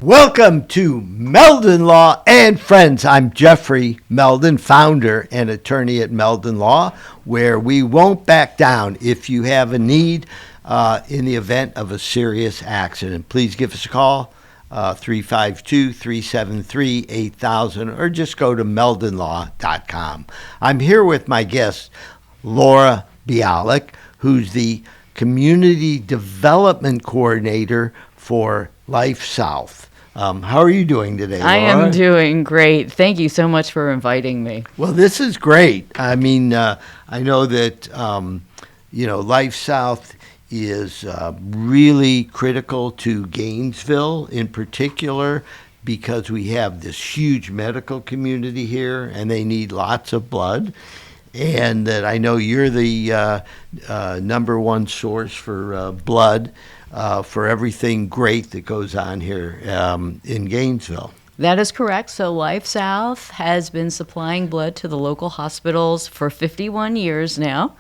Welcome to Meldon Law and Friends. I'm Jeffrey Meldon, founder and attorney at Meldon Law, where we won't back down if you have a need in the event of a serious accident. Please give us a call, 352-373-8000, or just go to meldonlaw.com. I'm here with my guest, Laura Bialeck, who's the Community Development Coordinator for LifeSouth. How are you doing today, Laura? I am doing great. Thank you so much for inviting me. Well, this is great. I mean, I know that, LifeSouth is really critical to Gainesville in particular because we have this huge medical community here and they need lots of blood. And that I know you're the number one source for blood for everything great that goes on here in Gainesville. That is correct. So LifeSouth has been supplying blood to the local hospitals for 51 years now.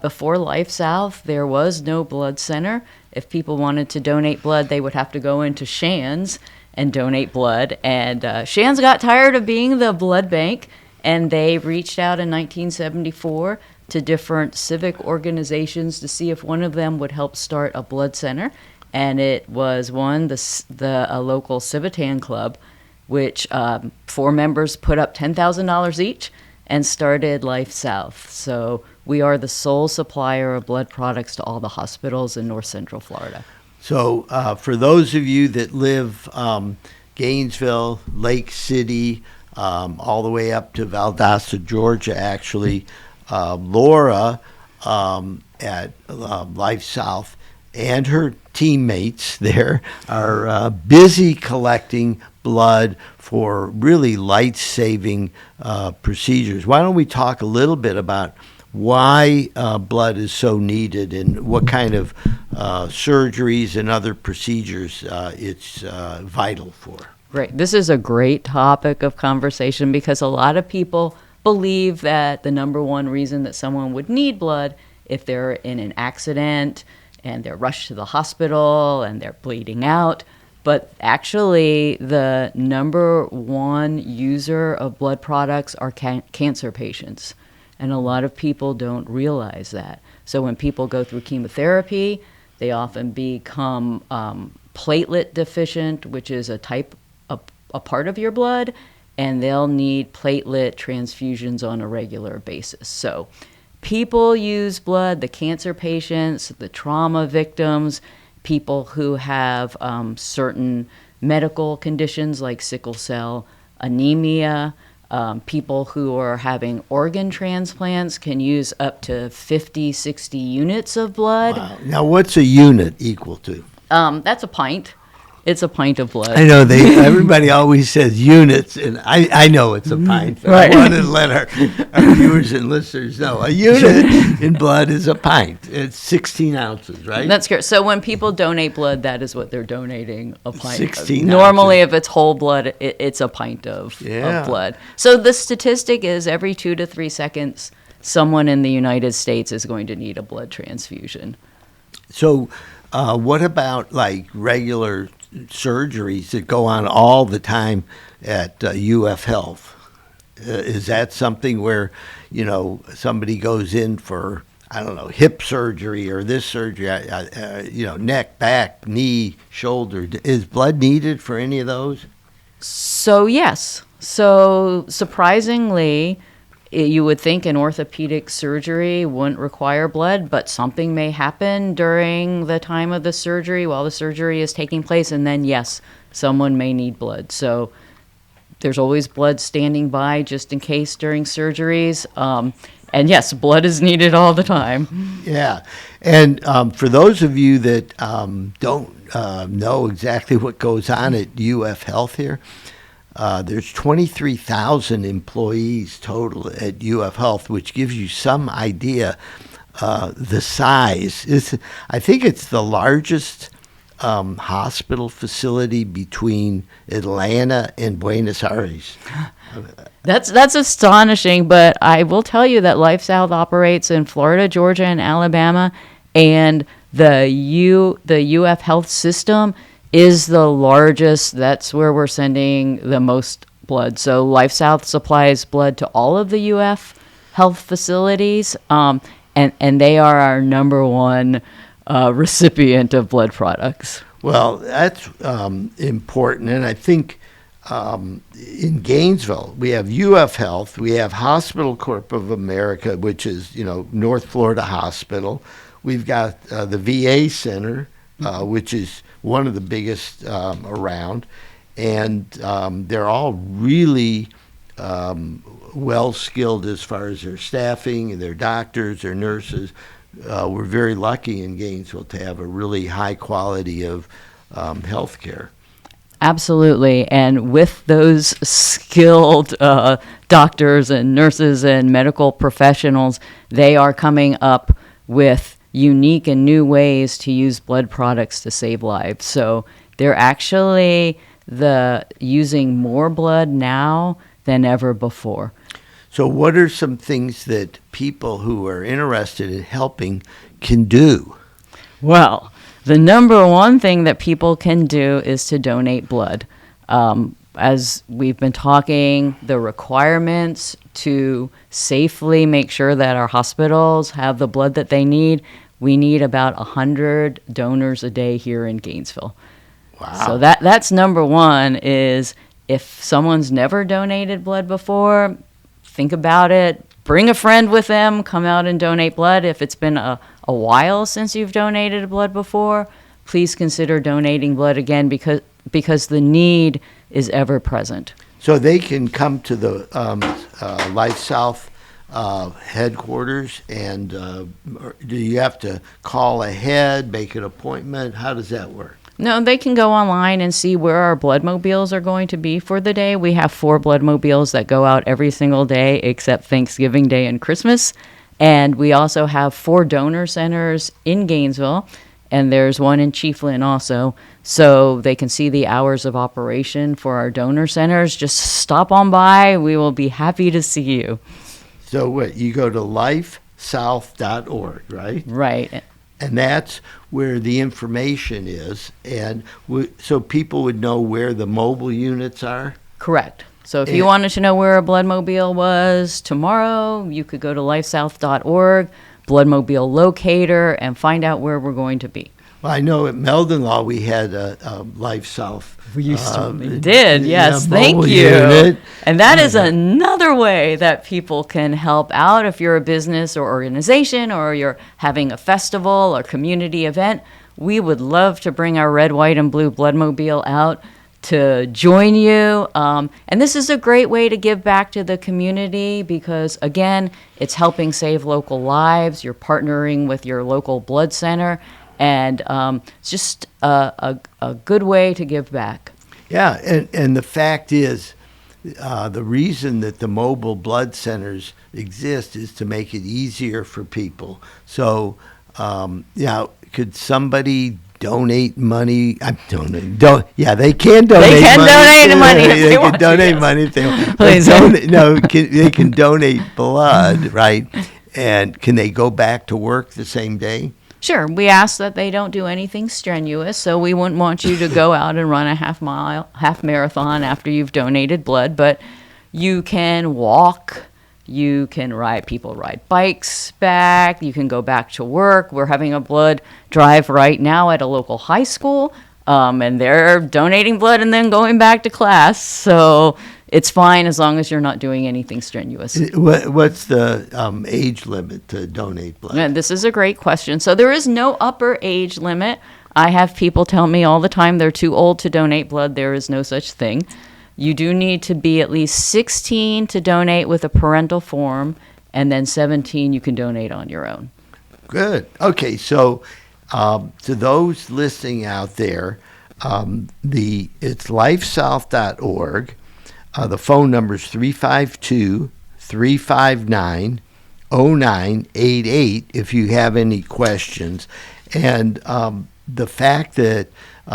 Before LifeSouth, there was no blood center. If people wanted to donate blood, they would have to go into Shands and donate blood. And Shands got tired of being the blood bank, and they reached out in 1974 to different civic organizations to see if one of them would help start a blood center. And it was a local Civitan club, which 4 members put up $10,000 each and started LifeSouth. So we are the sole supplier of blood products to all the hospitals in North Central Florida. So for those of you that live Gainesville, Lake City, all the way up to Valdosta, Georgia, actually, Laura at LifeSouth and her teammates there are busy collecting blood for really life-saving procedures. Why don't we talk a little bit about why blood is so needed and what kind of surgeries and other procedures it's vital for? Great. This is a great topic of conversation because a lot of people believe that the number one reason that someone would need blood if they're in an accident and they're rushed to the hospital and they're bleeding out. But actually, the number one user of blood products are cancer patients. And a lot of people don't realize that. So when people go through chemotherapy, they often become platelet deficient, which is a part of your blood, and they'll need platelet transfusions on a regular basis. So people use blood, the cancer patients, the trauma victims, people who have certain medical conditions like sickle cell anemia, people who are having organ transplants can use up to 50, 60 units of blood. Wow. Now, what's a unit equal to? That's a pint. It's a pint of blood. I know everybody always says units, and I know it's a pint, but right. I wanted to let our viewers and listeners know. A unit in blood is a pint. It's 16 ounces, right? That's correct. So when people donate blood, that is what they're donating, a pint. 16 Normally, ounces. If it's whole blood, it's a pint of blood. So the statistic is every 2 to 3 seconds, someone in the United States is going to need a blood transfusion. So what about like regular surgeries that go on all the time at UF Health? Is that something where, somebody goes in for, hip surgery or this surgery, neck, back, knee, shoulder? Is blood needed for any of those? So, yes. So, surprisingly, you would think an orthopedic surgery wouldn't require blood, but something may happen during the time of the surgery while the surgery is taking place, and then, yes, someone may need blood. So there's always blood standing by just in case during surgeries. And, yes, blood is needed all the time. Yeah. And for those of you that don't know exactly what goes on at UF Health here, there's 23,000 employees total at UF Health, which gives you some idea the size. I think it's the largest hospital facility between Atlanta and Buenos Aires. That's astonishing, but I will tell you that LifeSouth operates in Florida, Georgia, and Alabama, and the UF Health system is the largest. That's where we're sending the most blood. So LifeSouth supplies blood to all of the UF health facilities, and they are our number one recipient of blood products. Well, that's important, and I think in Gainesville we have UF Health, we have Hospital Corp of America, which is North Florida Hospital. We've got the VA Center, which is one of the biggest around, and they're all really well skilled as far as their staffing and their doctors, their nurses. We're very lucky in Gainesville to have a really high quality of health care. Absolutely. And with those skilled doctors and nurses and medical professionals, they are coming up with unique and new ways to use blood products to save lives. So they're actually using more blood now than ever before. So what are some things that people who are interested in helping can do? Well, the number one thing that people can do is to donate blood. As we've been talking, the requirements to safely make sure that our hospitals have the blood that they need, we need about 100 donors a day here in Gainesville. Wow. So that's number one. Is if someone's never donated blood before, think about it. Bring a friend with them. Come out and donate blood. If it's been a while since you've donated blood before, please consider donating blood again because the need is ever present. So they can come to the LifeSouth headquarters, and do you have to call ahead, make an appointment? How does that work? No, they can go online and see where our blood mobiles are going to be for the day. We have 4 blood mobiles that go out every single day except Thanksgiving Day and Christmas. And we also have 4 donor centers in Gainesville, and there's one in Chiefland also. So they can see the hours of operation for our donor centers. Just stop on by. We will be happy to see you. So what, you go to lifesouth.org, right? Right. And that's where the information is. And so people would know where the mobile units are? Correct. So if you wanted to know where a blood mobile was tomorrow, you could go to lifesouth.org, blood mobile locator, and find out where we're going to be. Well, I know at Meldon Law we had a LifeSouth. We did, yes. Thank you. Unit. And that is another way that people can help out. If you're a business or organization, or you're having a festival or community event, we would love to bring our red, white, and blue bloodmobile out to join you. And this is a great way to give back to the community because, again, it's helping save local lives. You're partnering with your local blood center. And it's just a good way to give back. Yeah, and the fact is, the reason that the mobile blood centers exist is to make it easier for people. So, could somebody donate money? They can donate They can donate money if they want to. Donate money if they want. Please. They can donate blood, right? And can they go back to work the same day? Sure. We ask that they don't do anything strenuous, so we wouldn't want you to go out and run a half marathon after you've donated blood, but you can walk, you can people ride bikes back, you can go back to work. We're having a blood drive right now at a local high school, and they're donating blood and then going back to class, so it's fine as long as you're not doing anything strenuous. What's the age limit to donate blood? And this is a great question. So there is no upper age limit. I have people tell me all the time they're too old to donate blood. There is no such thing. You do need to be at least 16 to donate with a parental form, and then 17 you can donate on your own. Good. Okay, so to those listening out there, it's lifesouth.org. The phone number is 352-359-0988 if you have any questions. And the fact that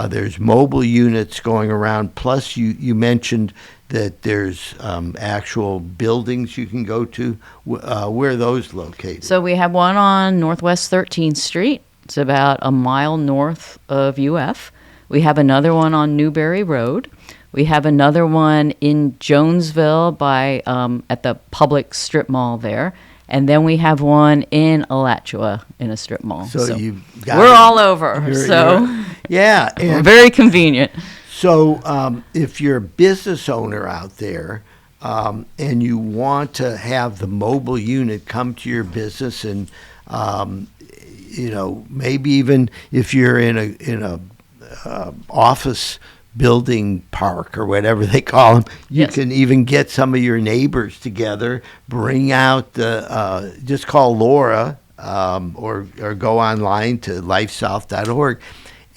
there's mobile units going around, plus you mentioned that there's actual buildings you can go to. Where are those located? So we have one on Northwest 13th Street. It's about a mile north of UF. We have another one on Newberry Road. We have another one in Jonesville by at the public strip mall there. And then we have one in Alachua in a strip mall. So you got we're all over. Yeah. And very convenient. So if you're a business owner out there and you want to have the mobile unit come to your business and, maybe even if you're in a office building park or whatever they call them, you can even get some of your neighbors together, bring out just call Laura or go online to lifesouth.org,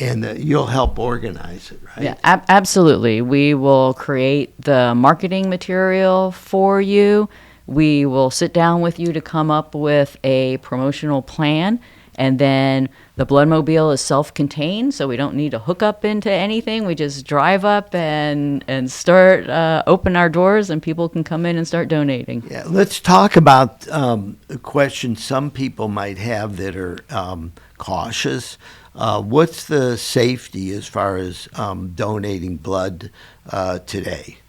and you'll help organize it, right? Yeah, absolutely. We will create the marketing material for you. We will sit down with you to come up with a promotional plan. And then the Bloodmobile is self-contained, so we don't need to hook up into anything. We just drive up and start, open our doors, and people can come in and start donating. Yeah, let's talk about a question some people might have that are cautious. What's the safety as far as donating blood today?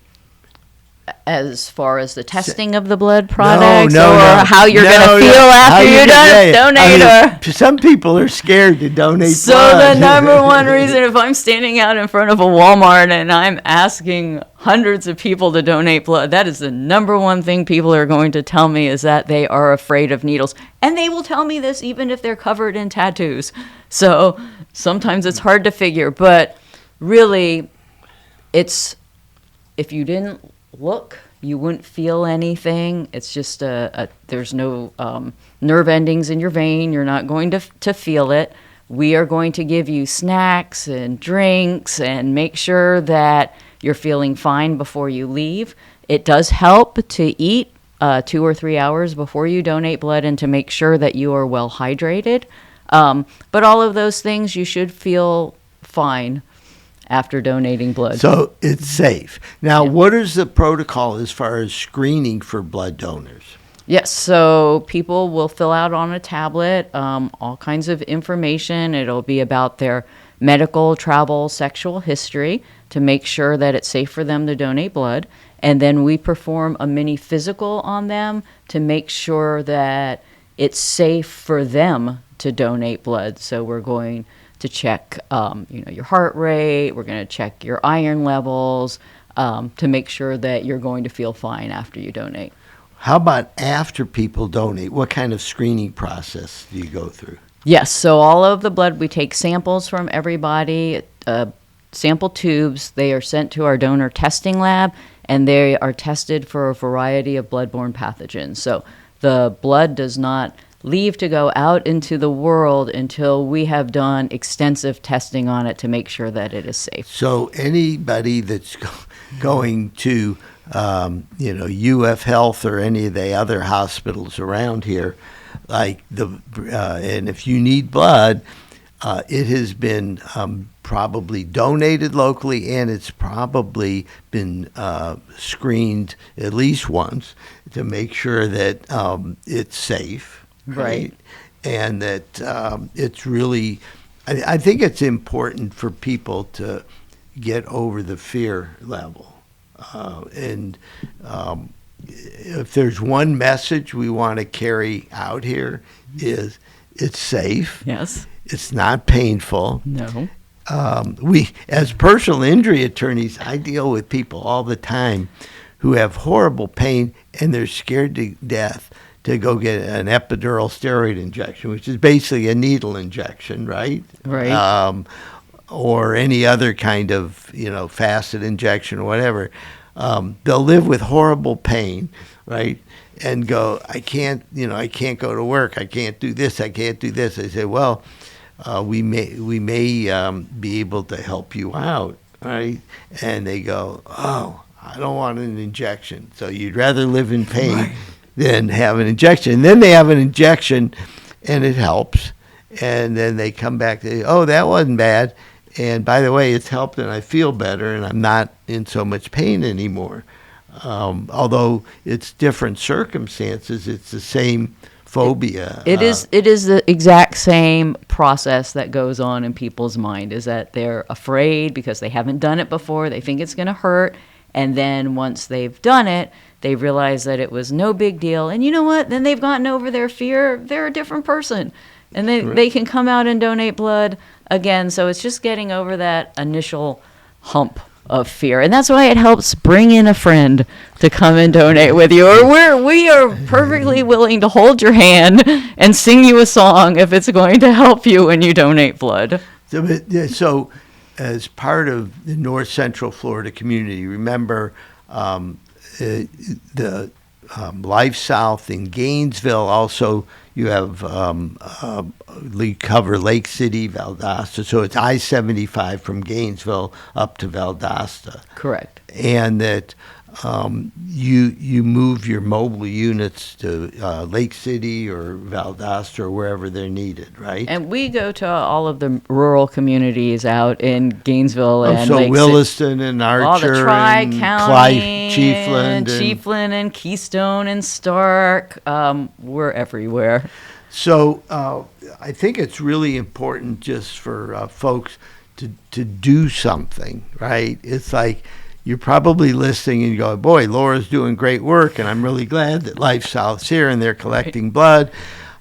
As far as the testing of the blood products, no, how you're going to feel after you're done donate. Some people are scared to donate so blood. The number one reason, if I'm standing out in front of a Walmart and I'm asking hundreds of people to donate blood, that is the number one thing people are going to tell me, is that they are afraid of needles. And they will tell me this even if they're covered in tattoos. So sometimes it's hard to figure, but really, if you didn't look, you wouldn't feel anything. It's just there's no nerve endings in your vein. You're not going to feel it. We are going to give you snacks and drinks and make sure that you're feeling fine before you leave. It does help to eat 2 or 3 hours before you donate blood and to make sure that you are well hydrated. But all of those things, you should feel fine after donating blood. So it's safe. Now, what is the protocol as far as screening for blood donors? Yes, so people will fill out on a tablet all kinds of information. It'll be about their medical, travel, sexual history to make sure that it's safe for them to donate blood. And then we perform a mini physical on them to make sure that it's safe for them to donate blood. So we're going to check, your heart rate. We're going to check your iron levels to make sure that you're going to feel fine after you donate. How about after people donate? What kind of screening process do you go through? Yes, so all of the blood, we take samples from everybody, sample tubes. They are sent to our donor testing lab, and they are tested for a variety of bloodborne pathogens. So the blood does not leave to go out into the world until we have done extensive testing on it to make sure that it is safe. So anybody that's going to, UF Health or any of the other hospitals around here, and if you need blood, it has been probably donated locally, and it's probably been screened at least once to make sure that it's safe. Right. And that it's really, I think it's important for people to get over the fear level. And if there's one message we want to carry out here is it's safe. Yes. It's not painful. No. We, as personal injury attorneys, I deal with people all the time who have horrible pain and they're scared to death to go get an epidural steroid injection, which is basically a needle injection, right? Right. Or any other kind of, facet injection or whatever. They'll live with horrible pain, right? And go, I can't go to work. I can't do this. I can't do this. I say, well, we may be able to help you out, right? And they go, oh, I don't want an injection. So you'd rather live in pain. Right. Then have an injection. And then they have an injection, and it helps. And then they come back to, that wasn't bad. And by the way, it's helped, and I feel better, and I'm not in so much pain anymore. Although it's different circumstances, it's the same phobia. It is the exact same process that goes on in people's mind, is that they're afraid because they haven't done it before. They think it's going to hurt. And then once they've done it, they realize that it was no big deal. And you know what? Then they've gotten over their fear. They're a different person. And they can come out and donate blood again. So it's just getting over that initial hump of fear. And that's why it helps bring in a friend to come and donate with you. Or we are perfectly willing to hold your hand and sing you a song if it's going to help you when you donate blood. So as part of the North Central Florida community, remember the LifeSouth in Gainesville. Also, you have cover Lake City, Valdosta. So it's I-75 from Gainesville up to Valdosta. Correct. And that you move your mobile units to Lake City or Valdosta or wherever they're needed, right? And we go to all of the rural communities out in Gainesville and so Lake Williston and Archer all the and Tri-County, Chiefland and Keystone and Stark. We're everywhere. So I think it's really important just for folks to do something, right? It's like you're probably listening and you go, boy, Laura's doing great work, and I'm really glad that LifeSouth's here and they're collecting blood.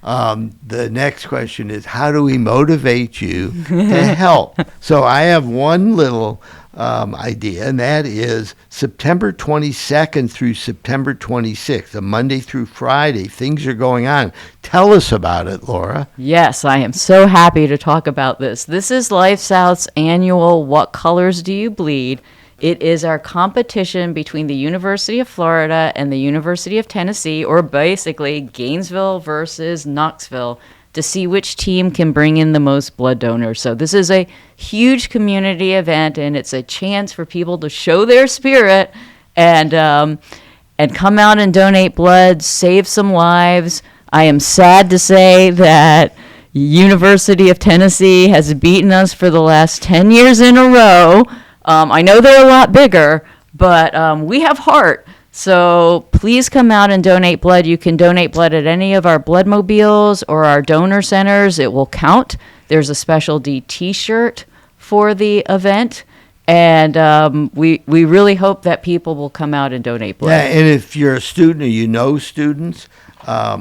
The next question is, how do we motivate you to help? So I have one little idea, and that is September 22nd through September 26th, a Monday through Friday. Things are going on. Tell us about it, Laura. Yes, I am so happy to talk about this. This is LifeSouth's annual What Colors Do You Bleed? It is our competition between the University of Florida and the University of Tennessee, or basically Gainesville versus Knoxville, to see which team can bring in the most blood donors. So this is a huge community event, and it's a chance for people to show their spirit and come out and donate blood, save some lives. I am sad to say that University of Tennessee has beaten us for the last 10 years in a row. I know they're a lot bigger, but we have heart. So please come out and donate blood. You can donate blood at any of our blood mobiles or our donor centers. It will count. There's a specialty T-shirt for the event. And we really hope that people will come out and donate blood. Yeah, and if you're a student or you know students,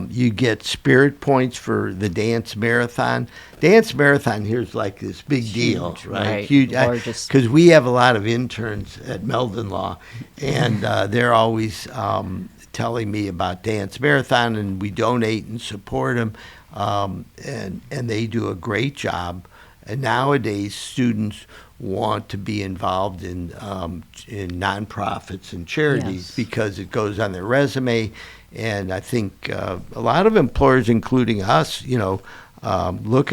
you get spirit points for the dance marathon. Dance marathon here is like this big deal, right? Huge, because we have a lot of interns at Meldon Law, and they're always telling me about dance marathon, and we donate and support them, and they do a great job. And nowadays, students want to be involved in nonprofits and charities because it goes on their resume. And I think a lot of employers, including us, look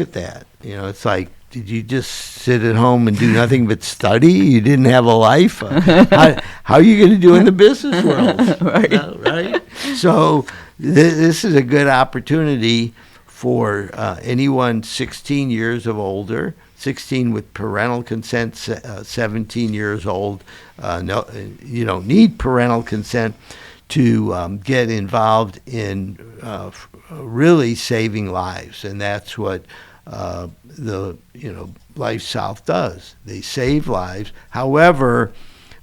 at that. It's like, did you just sit at home and do nothing but study? You didn't have a life? How are you going to do in the business world? Right? So this is a good opportunity for anyone 16 years of older, 16 with parental consent, 17 years old. You don't need parental consent to get involved in really saving lives, and that's what LifeSouth does. They save lives. However,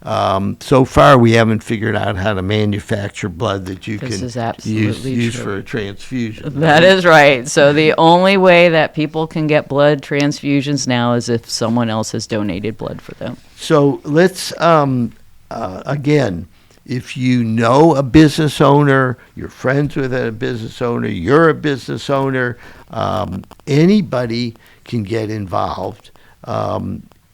so far we haven't figured out how to manufacture blood that you can use for a transfusion. That is right. So the only way that people can get blood transfusions now is if someone else has donated blood for them. So let's again, if you know a business owner, you're friends with a business owner, you're a business owner, anybody can get involved.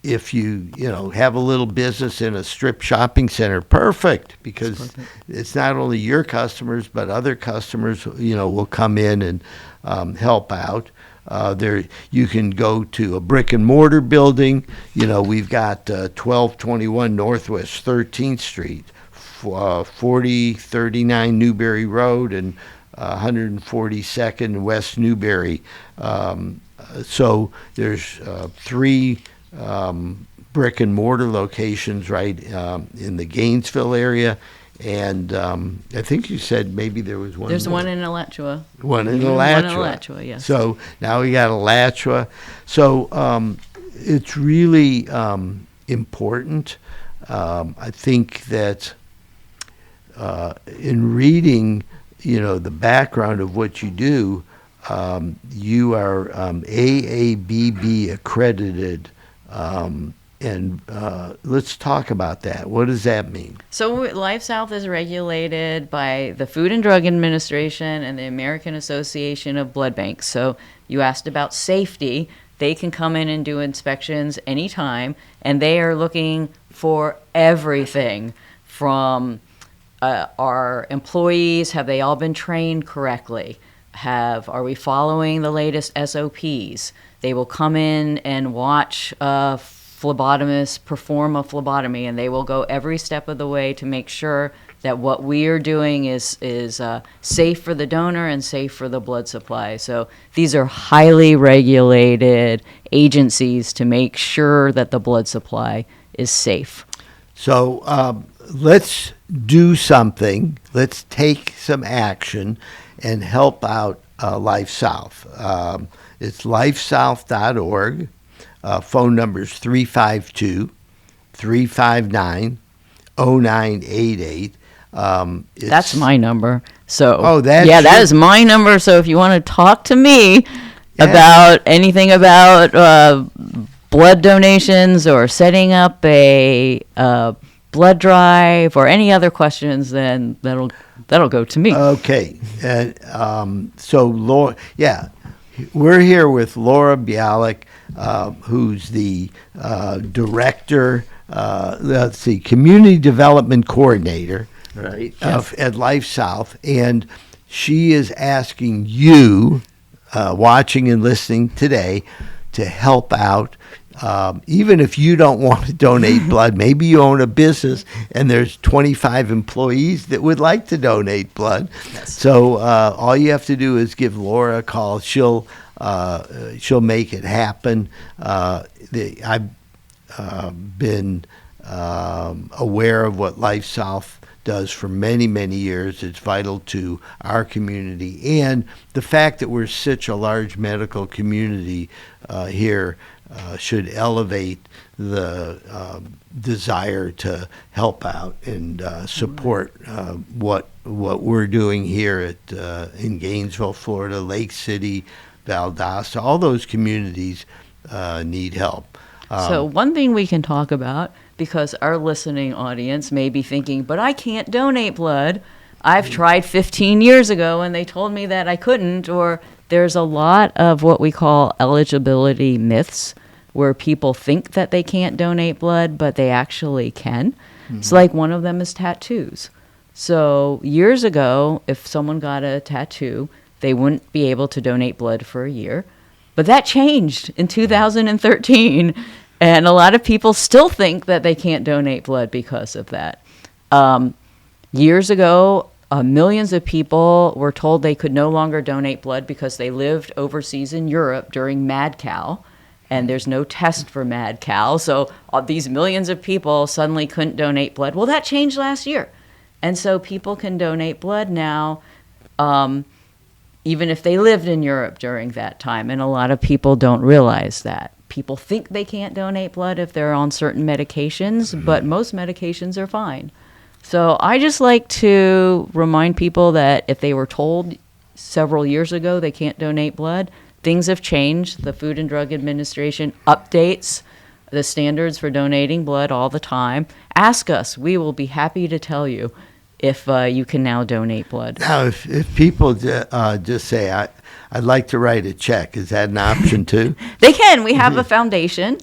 If you have a little business in a strip shopping center, perfect, because it's not only your customers, but other customers, will come in and help out. There, you can go to a brick and mortar building. We've got 1221 Northwest 13th Street, 4039 Newberry Road, and 142nd West Newberry. So there's three brick and mortar locations right in the Gainesville area, And I think you said maybe there was one. There's more. one in Alachua. One in One Alachua. in Alachua, yes. So now we got Alachua. So it's really important. I think that in reading, the background of what you do, you are AABB accredited, and let's talk about that. What does that mean? So LifeSouth is regulated by the Food and Drug Administration and the American Association of Blood Banks. So you asked about safety. They can come in and do inspections anytime, and they are looking for everything from our employees. Have they all been trained correctly? Are we following the latest SOPs? They will come in and watch a phlebotomist perform a phlebotomy, and they will go every step of the way to make sure that what we are doing is safe for the donor and safe for the blood supply. So these are highly regulated agencies to make sure that the blood supply is safe. So let's do something. Let's take some action and help out LifeSouth. It's lifesouth.org. Phone number is 352-359-0988. That's my number. So that is my number. So if you want to talk to me about anything about blood donations or setting up a blood drive or any other questions, then that'll go to me. Okay. And so Laura, we're here with Laura Bialeck, who's the director, community development coordinator, right, at LifeSouth, and she is asking you, watching and listening today, to help out. Even if you don't want to donate blood, maybe you own a business and there's 25 employees that would like to donate blood. Yes. So all you have to do is give Laura a call. She'll make it happen. I've been aware of what LifeSouth does for many, many years. It's vital to our community, and the fact that we're such a large medical community here should elevate the desire to help out and support what we're doing here in Gainesville, Florida, Lake City, Valdosta. All those communities need help. So one thing we can talk about, because our listening audience may be thinking, but I can't donate blood. I've tried 15 years ago and they told me that I couldn't, or there's a lot of what we call eligibility myths where people think that they can't donate blood, but they actually can. Mm-hmm. So like one of them is tattoos. So years ago, if someone got a tattoo, they wouldn't be able to donate blood for a year. But that changed in 2013, and a lot of people still think that they can't donate blood because of that. Years ago, millions of people were told they could no longer donate blood because they lived overseas in Europe during mad cow, and there's no test for mad cow. So these millions of people suddenly couldn't donate blood. Well, that changed last year. And so people can donate blood now, even if they lived in Europe during that time. And a lot of people don't realize that. People think they can't donate blood if they're on certain medications, but most medications are fine. So I just like to remind people that if they were told several years ago they can't donate blood, things have changed. The Food and Drug Administration updates the standards for donating blood all the time. Ask us. We will be happy to tell you if you can now donate blood. Now, if people just say, I'd like to write a check, is that an option too? They can. We have a foundation,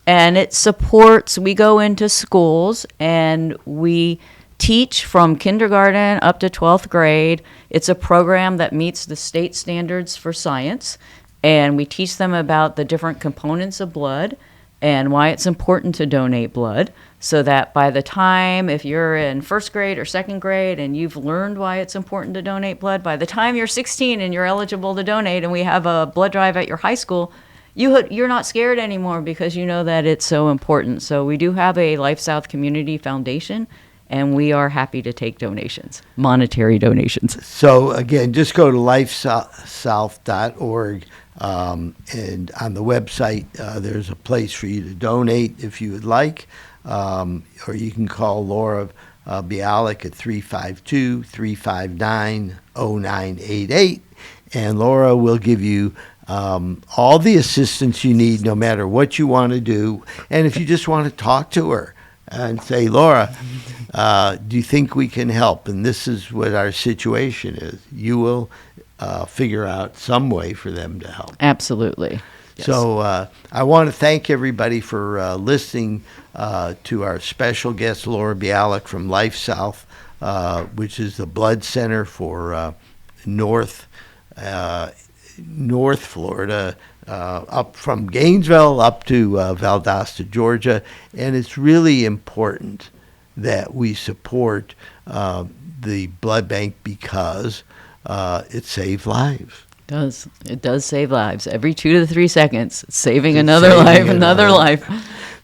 and it supports, we go into schools, and we teach from kindergarten up to 12th grade. It's a program that meets the state standards for science, and we teach them about the different components of blood and why it's important to donate blood, so that by the time, if you're in first grade or second grade and you've learned why it's important to donate blood, by the time you're 16 and you're eligible to donate and we have a blood drive at your high school, you're not scared anymore because you know that it's so important. So we do have a LifeSouth Community Foundation, and we are happy to take donations, monetary donations. So again, just go to lifesouth.org, and on the website, there's a place for you to donate if you would like, or you can call Laura Bialeck at 352-359-0988, and Laura will give you all the assistance you need, no matter what you want to do. And if you just want to talk to her and say, Laura, do you think we can help? And this is what our situation is. You will figure out some way for them to help. Absolutely. Yes. So I want to thank everybody for listening to our special guest, Laura Bialeck from LifeSouth, which is the blood center for North Florida, up from Gainesville up to Valdosta, Georgia. And it's really important that we support the blood bank because it saves lives. It does save lives. Every 2 to 3 seconds, it's saving another life.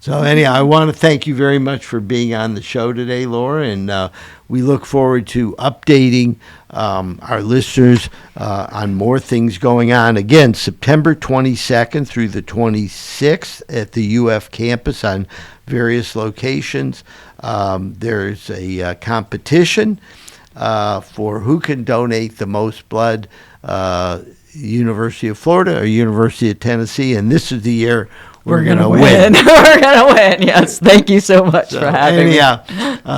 So anyhow, I want to thank you very much for being on the show today, Laura, and we look forward to updating our listeners on more things going on. Again, September 22nd through the 26th at the UF campus on various locations. There's a competition for who can donate the most blood, University of Florida or University of Tennessee, and this is the year we're going to win. We're going to win, yes. Thank you so much for having me.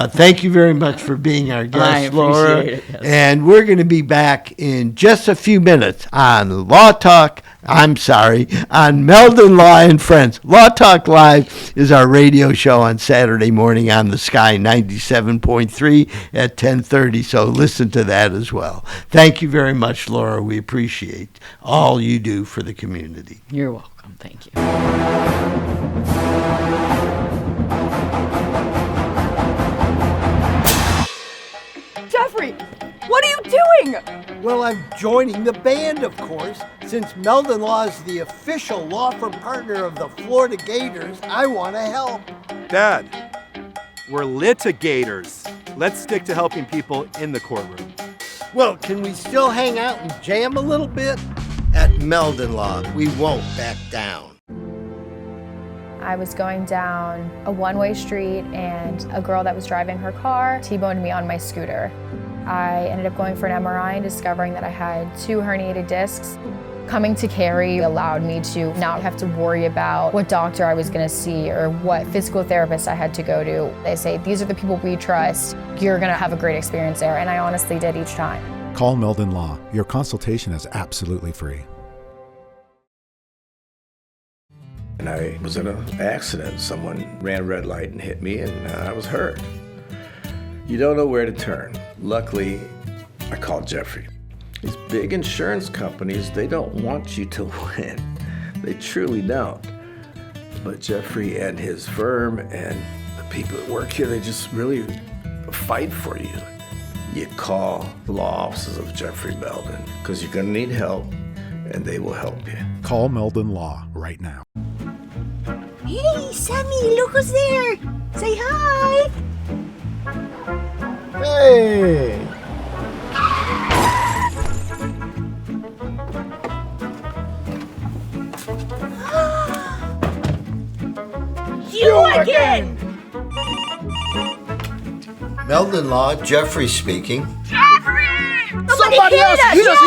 Thank you very much for being our guest, I appreciate Laura. it, yes. And we're going to be back in just a few minutes on on Meldon Law and Friends. Law Talk Live is our radio show on Saturday morning on the Sky 97.3 at 10:30, so listen to that as well. Thank you very much, Laura. We appreciate all you do for the community. You're welcome. Thank you. Jeffrey, what are you doing? Well, I'm joining the band, of course. Since Meldon Law is the official law firm partner of the Florida Gators, I want to help. Dad, we're litigators. Let's stick to helping people in the courtroom. Well, can we still hang out and jam a little bit? At Meldon Law, we won't back down. I was going down a one-way street and a girl that was driving her car T-boned me on my scooter. I ended up going for an MRI and discovering that I had 2 herniated discs. Coming to Cary allowed me to not have to worry about what doctor I was going to see or what physical therapist I had to go to. They say, these are the people we trust. You're going to have a great experience there, and I honestly did each time. Call Meldon Law. Your consultation is absolutely free. And I was in an accident. Someone ran a red light and hit me, and I was hurt. You don't know where to turn. Luckily, I called Jeffrey. These big insurance companies, they don't want you to win. They truly don't. But Jeffrey and his firm and the people that work here, they just really fight for you. You call the law offices of Jeffrey Meldon because you're going to need help, and they will help you. Call Meldon Law right now. Hey, Sammy, look who's there. Say hi. Hey! You again! Meldon Law, Jeffrey speaking. Jeffrey! Somebody else hit us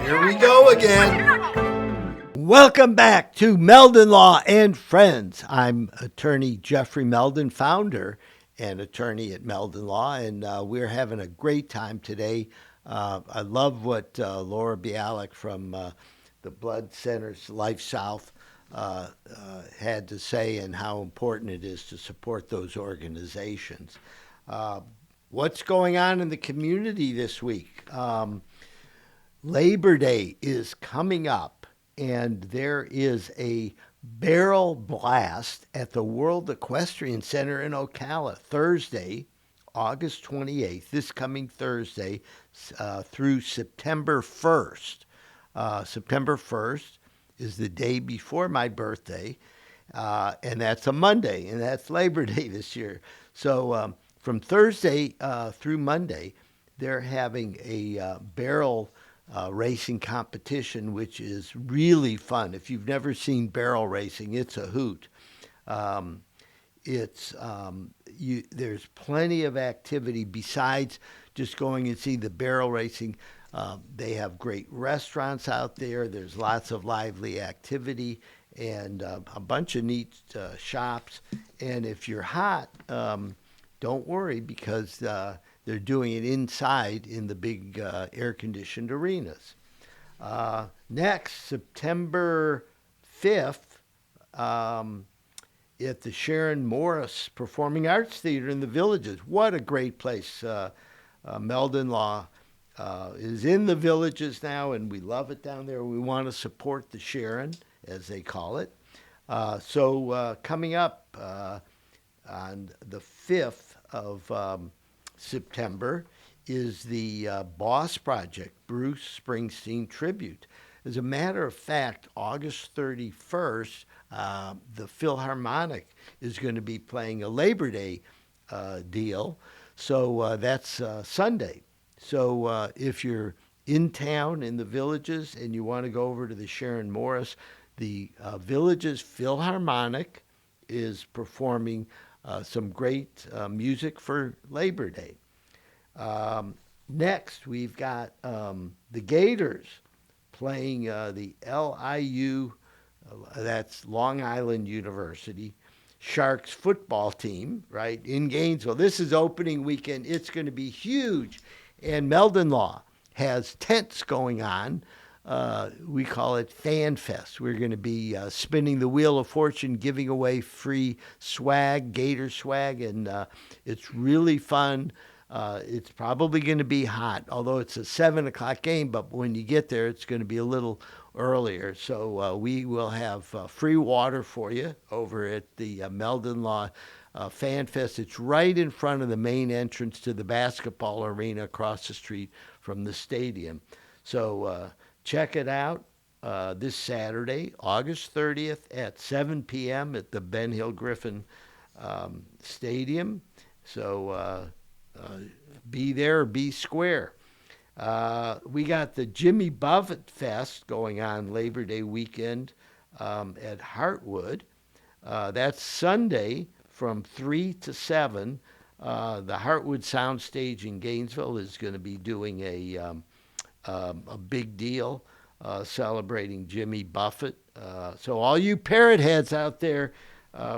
Here we go again. Welcome back to Meldon Law and Friends. I'm attorney Jeffrey Meldon, founder and attorney at Meldon Law, and we're having a great time today. I love what Laura Bialeck from the Blood Centers, LifeSouth, had to say and how important it is to support those organizations. What's going on in the community this week? Labor Day is coming up, and there is a barrel blast at the World Equestrian Center in Ocala, Thursday, August 28th, this coming Thursday, through September 1st. September 1st is the day before my birthday, and that's a Monday, and that's Labor Day this year. So from Thursday through Monday, they're having a barrel racing competition, which is really fun. If you've never seen barrel racing, it's a hoot. There's plenty of activity besides just going and see the barrel racing. They have great restaurants out there. There's lots of lively activity and a bunch of neat shops. And if you're hot, don't worry, because they're doing it inside in the big air-conditioned arenas. Next, September 5th, at the Sharon Morris Performing Arts Theater in the Villages. What a great place. Meldon Law is in the Villages now, and we love it down there. We want to support the Sharon, as they call it. So coming up on the 5th of September is the Boss Project, Bruce Springsteen Tribute. As a matter of fact, August 31st, the Philharmonic is going to be playing a Labor Day deal. So that's Sunday. So if you're in town in the Villages and you want to go over to the Sharon Morris, the Villages Philharmonic is performing some great music for Labor Day. Next, we've got the Gators playing the LIU, that's Long Island University, Sharks football team, right, in Gainesville. This is opening weekend. It's going to be huge. And Meldon Law has tents going on. We call it Fan Fest. We're going to be spinning the Wheel of Fortune, giving away free swag, Gator swag, and it's really fun. It's probably going to be hot, although it's a 7 o'clock game, but when you get there, it's going to be a little earlier. So we will have free water for you over at the Meldon Law Fan Fest. It's right in front of the main entrance to the basketball arena across the street from the stadium. So check it out this Saturday, August 30th at 7 p.m. at the Ben Hill Griffin Stadium. So be there or be square. We got the Jimmy Buffett Fest going on Labor Day weekend at Heartwood. That's Sunday from 3 to 7. The Heartwood Soundstage in Gainesville is going to be doing a big deal celebrating Jimmy Buffett. So all you parrot heads out there,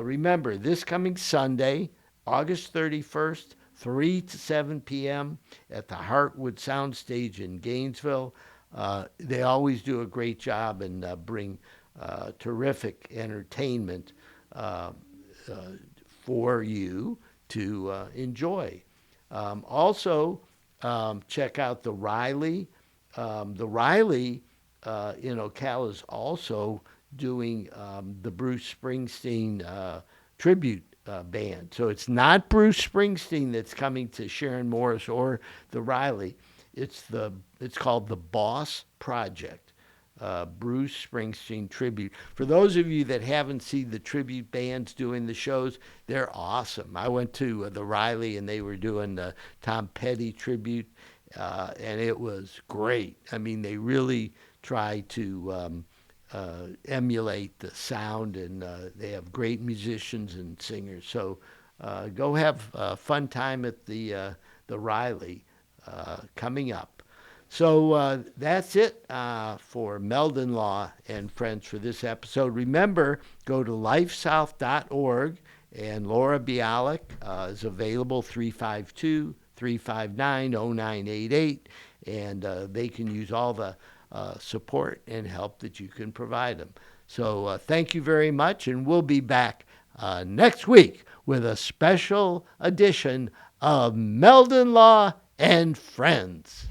remember, this coming Sunday, August 31st, 3 to 7 p.m. at the Heartwood Soundstage in Gainesville. They always do a great job and bring terrific entertainment for you to enjoy. Also, check out the Riley. The Riley in Ocala is also doing the Bruce Springsteen tribute band. So it's not Bruce Springsteen that's coming to Sharon Morris or the Riley. It's called the Boss Project, Bruce Springsteen tribute. For those of you that haven't seen the tribute bands doing the shows, they're awesome. I went to the Riley and they were doing the Tom Petty tribute, and it was great. I mean, they really try to emulate the sound, and they have great musicians and singers. So go have a fun time at the Riley coming up. So that's it for Meldon Law and Friends for this episode. Remember, go to LifeSouth.org, and Laura Bialeck is available 352-359-0988, and they can use all the support and help that you can provide them. So thank you very much, and we'll be back next week with a special edition of Meldon Law and Friends.